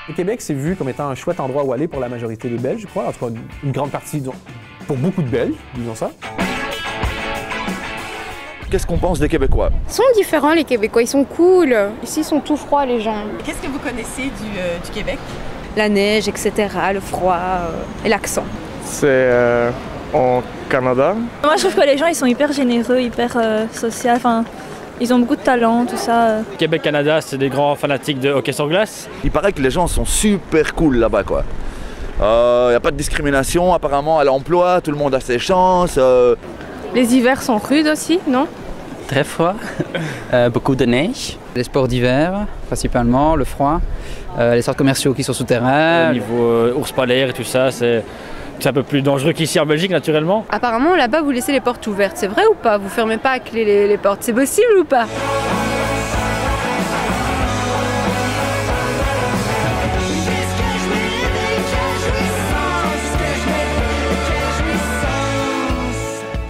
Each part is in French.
Le Québec, c'est vu comme étant un chouette endroit où aller pour la majorité des Belges, je crois. En tout cas, une grande partie, pour beaucoup de Belges, disons ça. Qu'est-ce qu'on pense des Québécois? Ils sont différents, les Québécois, ils sont cool. Ici, ils sont tout froids, les gens. Qu'est-ce que vous connaissez du Québec? La neige, etc., le froid et l'accent. C'est en Canada. Moi, je trouve que les gens, ils sont hyper généreux, hyper sociaux. Enfin, ils ont beaucoup de talent, tout ça. Québec-Canada, c'est des grands fanatiques de hockey sur glace. Il paraît que les gens sont super cool là-bas, quoi. Y a pas de discrimination apparemment à l'emploi, tout le monde a ses chances. Les hivers sont rudes aussi, non? Très froid, beaucoup de neige. Les sports d'hiver, principalement, le froid, les centres commerciaux qui sont souterrains. Au niveau ours polaire et tout ça, c'est un peu plus dangereux qu'ici en Belgique, naturellement. Apparemment, là-bas, vous laissez les portes ouvertes. C'est vrai ou pas? Vous fermez pas à clé les portes. C'est possible ou pas?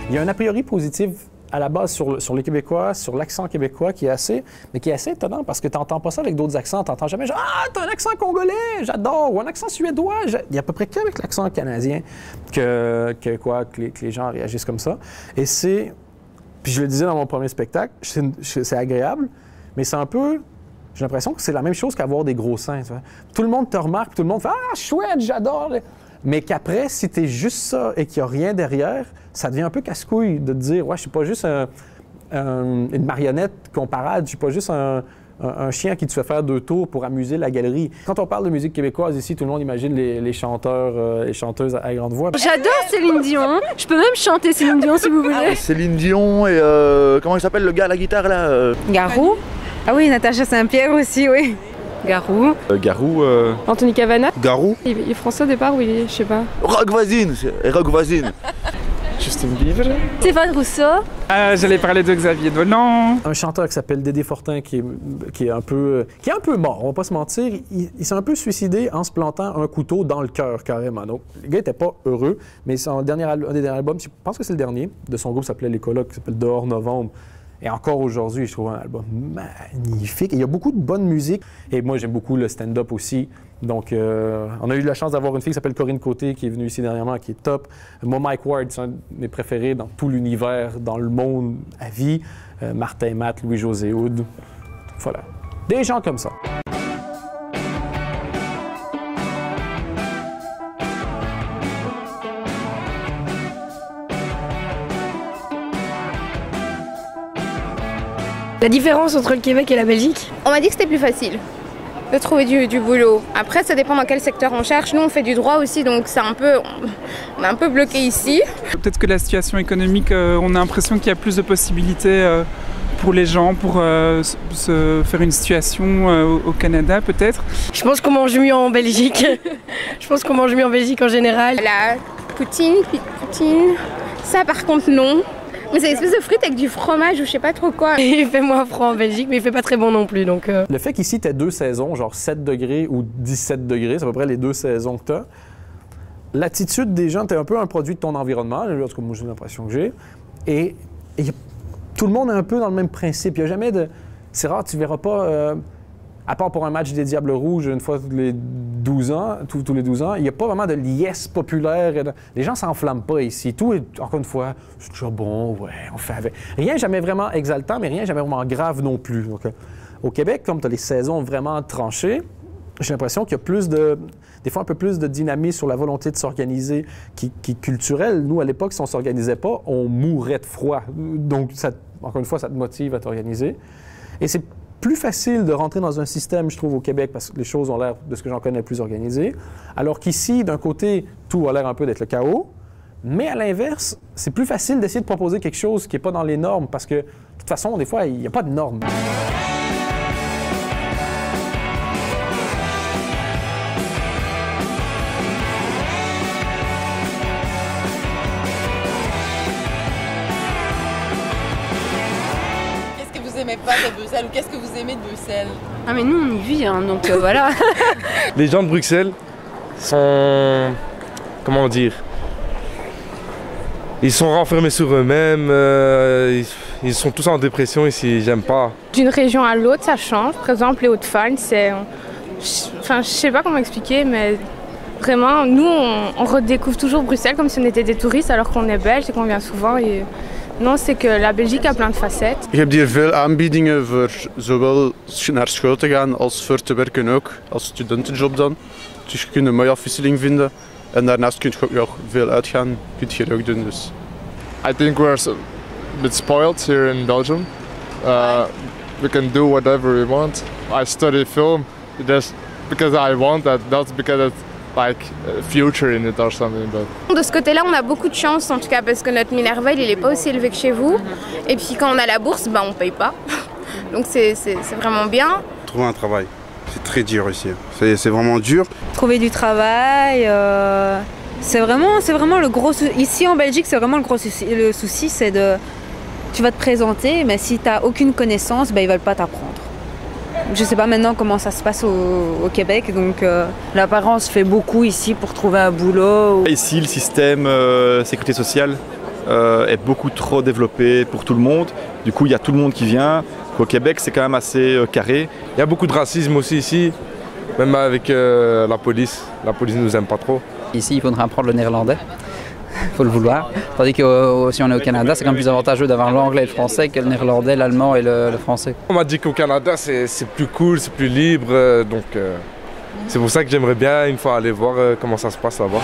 Il y a un a priori positif à la base sur les Québécois, sur l'accent québécois qui est assez étonnant parce que tu n'entends pas ça avec d'autres accents. Tu n'entends jamais genre « Ah, t'as un accent congolais, j'adore! » ou un accent suédois. Il y a à peu près qu'avec l'accent canadien que les gens réagissent comme ça. Et c'est... Puis je le disais dans mon premier spectacle, c'est agréable, mais c'est un peu... J'ai l'impression que c'est la même chose qu'avoir des gros seins. Tu vois. Tout le monde te remarque, tout le monde fait « Ah, chouette, j'adore! » Mais qu'après, si t'es juste ça et qu'il n'y a rien derrière, ça devient un peu casse-couille de te dire « Ouais, je suis pas juste une marionnette qu'on parade, je suis pas juste un chien qui te fait faire 2 tours pour amuser la galerie. » Quand on parle de musique québécoise ici, tout le monde imagine les chanteurs et chanteuses à grande voix. J'adore Céline Dion. Je peux même chanter Céline Dion si vous voulez. Céline Dion et comment il s'appelle le gars à la guitare là Garou. Ah oui, Natacha Saint-Pierre aussi, oui. Garou. Garou. Anthony Cavana. Garou. Il est français au départ ou il est, je sais pas. Rock voisine, Rock voisine. Justin Bieber. Stéphane Rousseau. J'allais parler de Xavier Dolan. Un chanteur qui s'appelle Dédé Fortin qui est un peu mort, on va pas se mentir. Il s'est un peu suicidé en se plantant un couteau dans le cœur carrément. Donc, le gars était pas heureux, mais un des derniers albums, je pense que c'est le dernier, de son groupe s'appelait Les Colocs, qui s'appelle Dehors Novembre. Et encore aujourd'hui, je trouve un album magnifique. Et il y a beaucoup de bonne musique. Et moi, j'aime beaucoup le stand-up aussi. Donc, on a eu la chance d'avoir une fille qui s'appelle Corinne Côté, qui est venue ici dernièrement, qui est top. Moi, Mike Ward, c'est un de mes préférés dans tout l'univers, dans le monde à vie. Martin Matt, Louis-José Hood. Voilà. Des gens comme ça. La différence entre le Québec et la Belgique? On m'a dit que c'était plus facile de trouver du boulot. Après, ça dépend dans quel secteur on cherche. Nous, on fait du droit aussi, donc on est un peu bloqué ici. Peut-être que la situation économique, on a l'impression qu'il y a plus de possibilités pour les gens, pour se faire une situation au Canada, peut-être. Je pense qu'on mange mieux en Belgique. Je pense qu'on mange mieux en Belgique en général. La poutine, ça par contre non. Mais c'est une espèce de frite avec du fromage ou je sais pas trop quoi. Il fait moins froid en Belgique, mais il fait pas très bon non plus. Donc Le fait qu'ici, tu as 2 saisons, genre 7 degrés ou 17 degrés, c'est à peu près les 2 saisons que tu as. L'attitude des gens, tu es un peu un produit de ton environnement, en tout cas, moi, j'ai l'impression que j'ai. Et tout le monde est un peu dans le même principe. Il n'y a jamais de... C'est rare, tu verras pas... à part pour un match des Diables Rouges une fois tous les 12 ans, il n'y a pas vraiment de liesse populaire. Les gens s'enflamment pas ici. Tout est, encore une fois, c'est toujours bon, ouais, on fait avec. Rien jamais vraiment exaltant, mais rien jamais vraiment grave non plus. Donc, au Québec, comme tu as les saisons vraiment tranchées, j'ai l'impression qu'il y a des fois un peu plus de dynamisme sur la volonté de s'organiser qui est culturelle. Nous, à l'époque, si on ne s'organisait pas, on mourrait de froid. Donc, encore une fois, ça te motive à t'organiser. Et c'est plus facile de rentrer dans un système, je trouve, au Québec, parce que les choses ont l'air, de ce que j'en connais, plus organisées. Alors qu'ici, d'un côté, tout a l'air un peu d'être le chaos, mais à l'inverse, c'est plus facile d'essayer de proposer quelque chose qui n'est pas dans les normes, parce que, de toute façon, des fois, il n'y a pas de normes. Vous aimez pas de Bruxelles ou qu'est-ce que vous aimez de Bruxelles? Ah mais nous on y vit hein, donc voilà. Les gens de Bruxelles sont... comment dire? Ils sont renfermés sur eux-mêmes, ils sont tous en dépression ici, j'aime pas. D'une région à l'autre ça change, par exemple les Hauts-de-Fagne Enfin, je sais pas comment expliquer, mais vraiment, nous, on redécouvre toujours Bruxelles comme si on était des touristes alors qu'on est belge et qu'on vient souvent. Et non, c'est que la Belgique a plein de facettes. Je hebt hier veel aanbiedingen voor zowel naar school te gaan als voor te werken ook, als studentenjob dan. Dus je kunt een mooie afwisseling vinden en daarnaast kun je ook veel uitgaan, kun je ook doen. Dus. I think we're a bit spoiled here in Belgium. We can do whatever we want. I study film just because I want that, not because it's like a future in it or something. But... De ce côté-là, on a beaucoup de chance en tout cas parce que notre Minerval, il n'est pas aussi élevé que chez vous. Et puis quand on a la bourse, on ne paye pas. Donc c'est vraiment bien. Trouver un travail, c'est très dur ici. C'est vraiment dur. Trouver du travail, c'est vraiment le gros souci. Ici en Belgique, c'est vraiment le gros souci. Le souci, c'est de... Tu vas te présenter, mais si tu n'as aucune connaissance, ils ne veulent pas t'apprendre. Je ne sais pas maintenant comment ça se passe au Québec, donc... L'apparence fait beaucoup ici pour trouver un boulot. Ici, le système sécurité sociale est beaucoup trop développé pour tout le monde. Du coup, il y a tout le monde qui vient. Au Québec, c'est quand même assez carré. Il y a beaucoup de racisme aussi ici, même avec la police. La police ne nous aime pas trop. Ici, il faudra apprendre le néerlandais. Il faut le vouloir. Tandis que si on est au Canada, c'est quand même plus avantageux d'avoir l'anglais et le français que le néerlandais, l'allemand et le français. On m'a dit qu'au Canada, c'est plus cool, c'est plus libre. Donc c'est pour ça que j'aimerais bien une fois aller voir comment ça se passe là-bas.